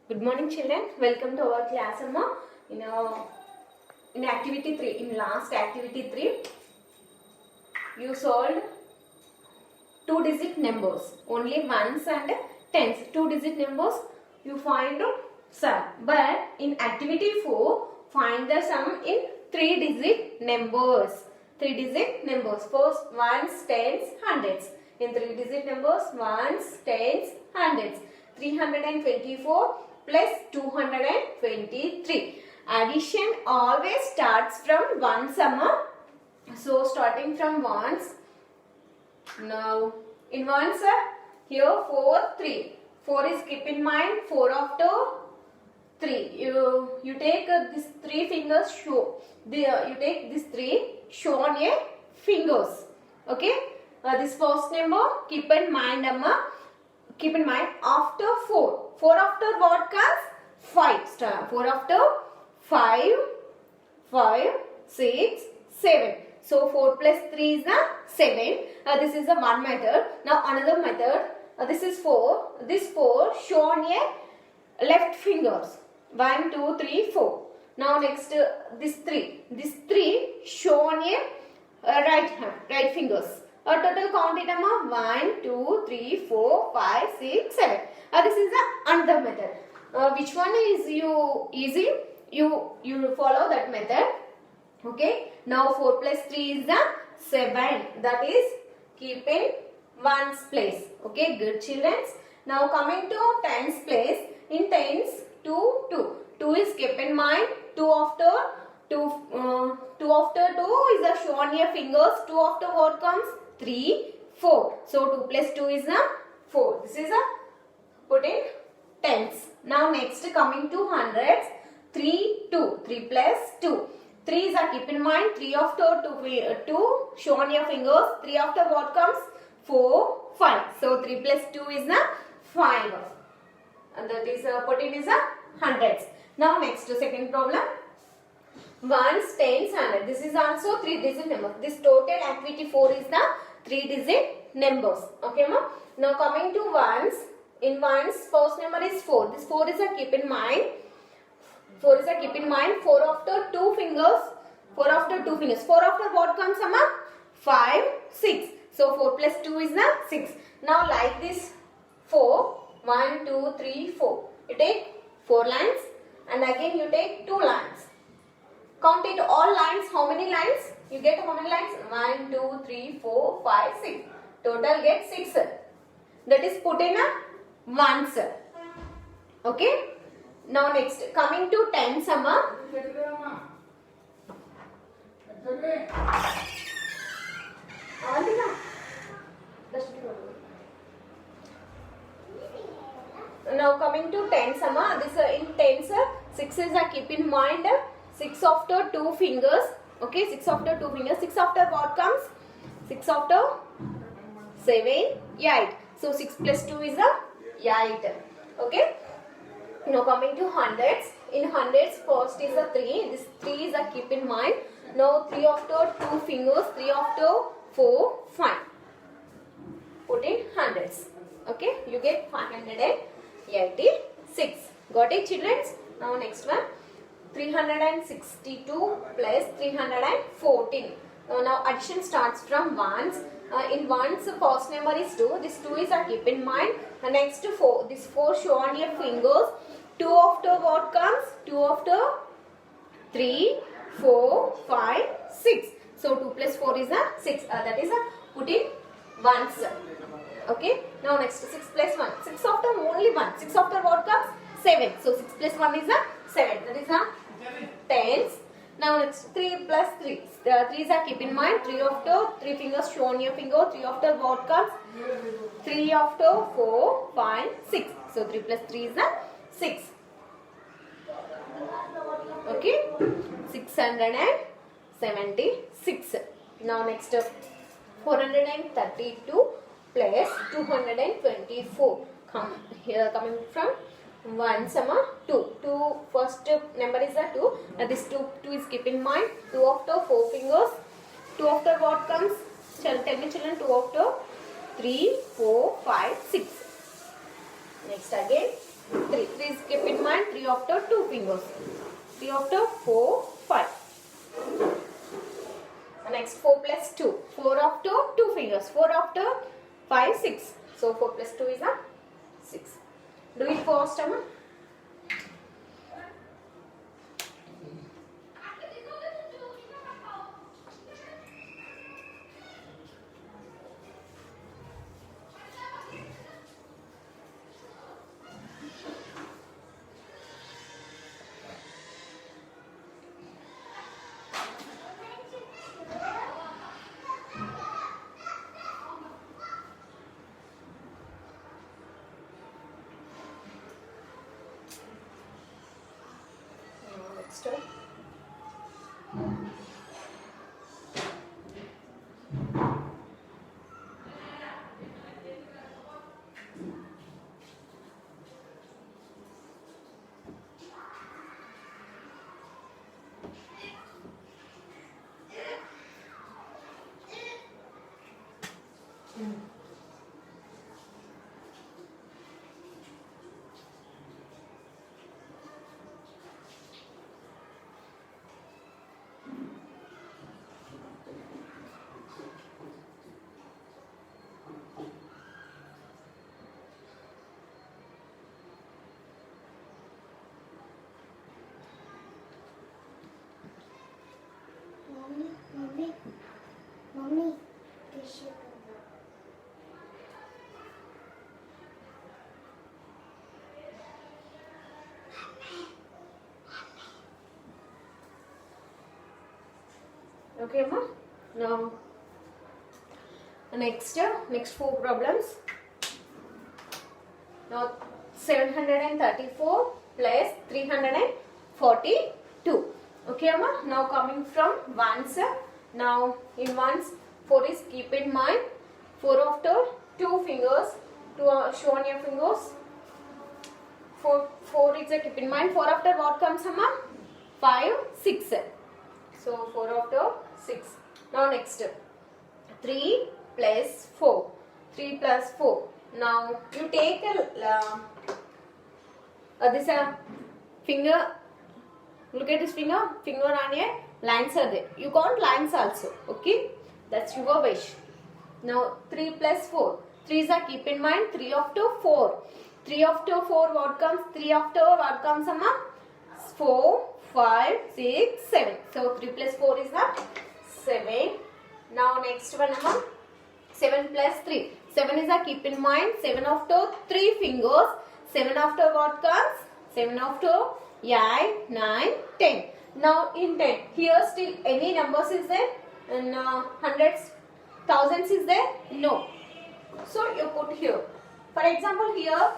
Good morning, children. Welcome to our class, Amma. In activity 3, in last activity 3, you solved 2-digit numbers, only ones and tens. 2-digit numbers, you find sum. But in activity 4, find the sum in 3-digit numbers. 3-digit numbers. First, ones, tens, hundreds. In 3-digit numbers, ones, tens, hundreds. 324 plus 223. Addition always starts from one summa. So starting from ones. Now in ones, here 4, 3. 4 is, keep in mind, 4 after 3. You take these 3 fingers show. You take these 3 show on your fingers. Okay. This first number, keep in mind, Amma. Keep in mind, after 4. 4 after what comes? 5. 4 after 5, 6, 7. So 4 plus 3 is 7. This is the one method. Now another method. This is 4. This 4 shown a left fingers. 1, 2, 3, 4. Now next this 3. This 3 shown a right fingers. Total count it, 1, 2, 3, 4, 5, 6, 7. This is another method. Which one is easy? You follow that method. Okay. Now 4 plus 3 is 7. That is keep in ones place. Okay. Good, children. Now coming to tens place. In tens, 2, 2. 2 is keep in mind. 2 after 2. 2 after 2 is shown here fingers. 2 after what comes? 3, 4. So 2 plus 2 is 4. This is put in tens. Now next coming to hundreds. 3, 2. 3 plus 2. 3 is keep in mind. 3 after 2 shown your fingers. 3 after what comes? 4, 5. So 3 plus 2 is 5. And that is put in is hundreds. Now next second problem. Ones, tens, hundred. This is also 3-digit number. This total activity 4 is the 3-digit numbers. Okay, ma? Now coming to ones. In ones, first number is 4. This 4 is keep in mind. 4 is keep in mind. 4 after 2 fingers. 4 after 2 fingers. 4 after what comes, Amma? 5, 6. So 4 plus 2 is 6. Now like this 4. 1, 2, 3, 4. You take 4 lines and again you take 2 lines. Count it all lines. How many lines? You get how many lines? 1, 2, 3, 4, 5, 6. Total get 6. That is put in ones. Okay. Now next coming to tens, Amma. Now coming to tens, Amma. This in tens, 6 is keep in mind. 6 after 2 fingers. Okay, 6 after 2 fingers. 6 after what comes? 6 after 7, 8. So 6 plus 2 is 8. Okay. Now coming to hundreds. In hundreds, first is 3. This 3 is keep in mind. Now 3 after 2 fingers. 3 after 4, 5. Put in hundreds. Okay. You get 586. Got it, children? Now next one. 362 plus 314. Now addition starts from ones. In ones, first number is 2. This 2 is keep in mind. Next 4. This 4 show on your fingers. 2 after what comes? 2 after 3, 4, 5, 6. So 2 plus 4 is 6. That is put in ones. Okay. Now next 6 plus 1. 6 after only 1. 6 after what comes? 7. So 6 plus 1 is 7. That is tens. Now next 3 plus 3. 3 is keep in mind. 3 after 3 fingers show on your finger. 3 after what comes? 3 after 4, 5, 6. So 3 plus 3 is 6. Okay. 676. Now next 432 plus 224. Coming from 1, 2. 2 first number is 2. This 2 is keep in mind. 2 after 4 fingers. 2 after what comes? Tell me, children. 2 after 3, 4, 5, 6. Next again 3. 3 is keep in mind. mind 3 after 2 fingers. 3 after 4, 5. Next 4 plus 2. 4 after 2 fingers. 4 after 5, 6. So 4 plus 2 is a 6. Do it fast, Amma. Next. Mommy, tissue. Okay, Amma. Now, next 4 problems. Now, 734 plus 342. Okay, Amma. Now, coming from ones. Now, in ones, 4 is keep in mind. 4 after 2 fingers. Show on your fingers. 4 is a keep in mind. 4 after what comes, Amma? 5, 6. So 4 after 6. Now next 3 plus 4. 3 plus 4. Now you take this finger. Look at this finger. Finger on here. Lines are there. You count lines also. Okay. That's your wish. Now 3 plus 4. 3 is a keep in mind. 3 after 4. 3 after 4 what comes? 3 after what comes, Amma? 4, 5, 6, 7. So 3 plus 4 is the 7. Now next one, Amma. 7 plus 3. 7 is a keep in mind. 7 after 3 fingers. 7 after what comes? 7 after 8, 9, 10. Now in 10. Here still any numbers is there? And hundreds, thousands is there? No. So you put here. For example, here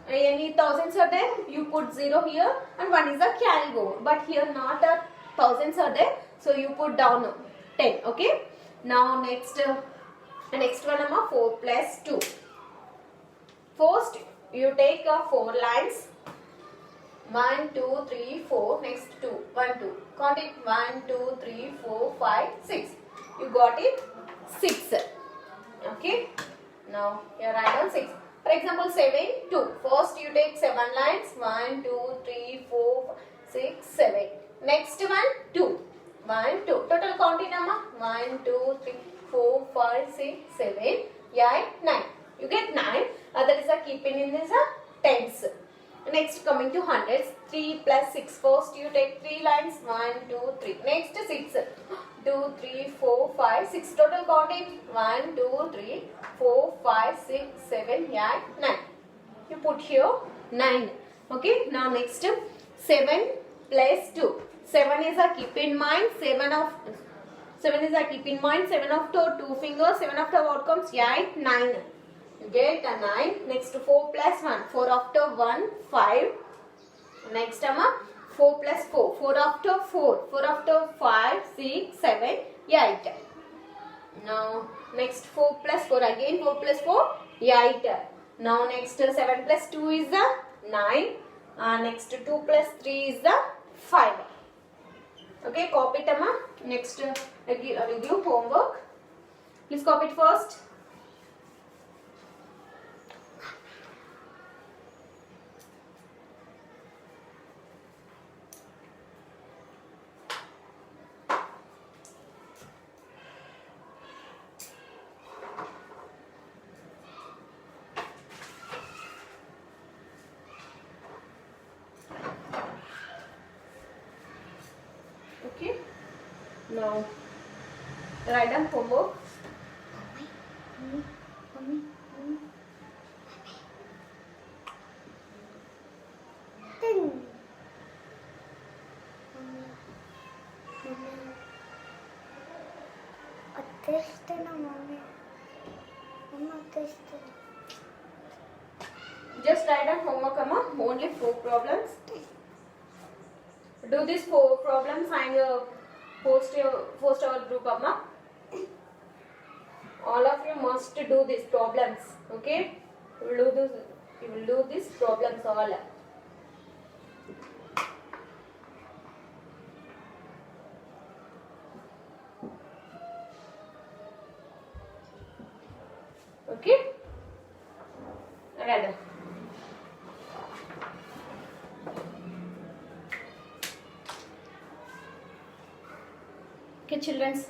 any thousands are there, you put 0 here and 1 is a carry over. But here not a thousands are there, so you put down 10. Okay. Now next one, Amma, 4 plus 2. First you take 4 lines. 1, 2, 3, 4. Next 2. 1, 2. Count it. 1, 2, 3, 4, 5, 6. You got it? 6. Okay. Now here write down 6. For example, 7, 2. First you take 7 lines. 1, 2, 3, 4, 6, 7. Next one, 2. 1, 2. Total count it, Amma. 1, 2, 3, 4, 5, 6, 7, 8, 9. You get 9. That is a keeping in this tens. Next coming to hundreds. 3 plus 6. First you take 3 lines. 1, 2, 3. Next 6. 2, 3, 4, 5, 6. Total count it. 1, 2, 3, 4, 5, 6, 7, 8, 9. You put here 9. Okay. Now next 7 plus 2. 7 is a keep in mind. 7 is a keep in mind. 7 after 2 fingers. 7 after what comes? 8, 9. You get a 9. Next 4 plus 1. 4 after 1, 5. Next, Amma, 4 plus 4. 4 after 4. 4 after 5, 6, 7, 8. Now, next 4 plus 4. Again 4 plus 4, 8. Now, next 7 plus 2 is the 9. Next 2 plus 3 is the 5. Okay, copy it, Amma. Next, I will give homework. Please copy it first. Okay. Now write down homework. Mommy, mommy, mommy. Ding. Mommy, mommy. Attestina, mommy. Mama, attestina. Just write down homework, Amma. Only 4 problems. Do these 4 problems and post our group, Amma. All of you must do these problems. Okay? You will do these problems all. Okay? Write down. Okay, children.